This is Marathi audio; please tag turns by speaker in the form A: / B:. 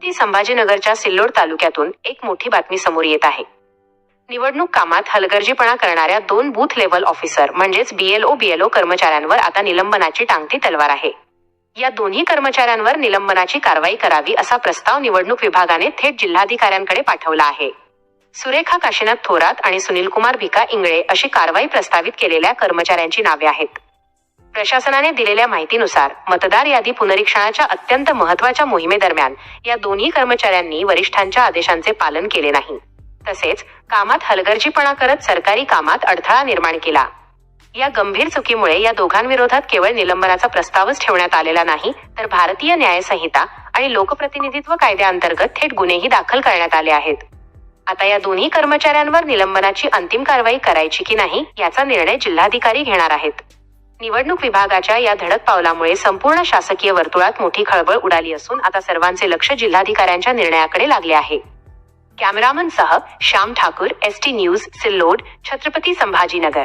A: छत्रपती संभाजीनगरच्या सिल्लोड तालुक्यातून एक मोठी बातमी समोर येत आहे. निवडणूक कामात हलगर्जीपणा करणाऱ्या 2 बूथ लेव्हल ऑफिसर म्हणजेच BLO कर्मचाऱ्यांवर आता निलंबनाची टांगती तलवार आहे. या दोन्ही कर्मचाऱ्यांवर निलंबनाची कारवाई करावी असा प्रस्ताव निवडणूक विभागाने थेट जिल्हाधिकाऱ्यांकडे पाठवला आहे. सुरेखा काशीनाथ थोरात आणि सुनीलकुमार भिका इंगळे अशी कारवाई प्रस्तावित केलेल्या कर्मचाऱ्यांची नावे आहेत. प्रशासनाने दिलेल्या माहितीनुसार मतदार यादी पुनरीक्षणाच्या अत्यंत महत्त्वाच्या मोहिमेदरम्यान या दोन्ही कर्मचाऱ्यांनी वरिष्ठांच्या आदेशांचे पालन केले नाही. तसेच कामात हलगर्जीपणा करत सरकारी कामात अडथळा निर्माण केला. या गंभीर चुकीमुळे या दोघांविरोधात केवळ निलंबनाचा प्रस्तावच ठेवण्यात आलेला नाही, तर भारतीय न्याय संहिता आणि लोकप्रतिनिधित्व कायद्याअंतर्गत थेट गुन्हेही दाखल करण्यात आले आहेत. आता या दोन्ही कर्मचाऱ्यांवर निलंबनाची अंतिम कारवाई करायची की नाही याचा निर्णय जिल्हाधिकारी घेणार आहेत. निवडणूक विभागाच्या या धडक पावलामुळे संपूर्ण शासकीय वर्तुळात मोठी खळबळ उडाली असून आता सर्वांचे लक्ष जिल्हाधिकाऱ्यांच्या निर्णयाकडे लागले आहे. कॅमेरामन सह श्याम ठाकूर, ST न्यूज, सिल्लोड, छत्रपती संभाजीनगर.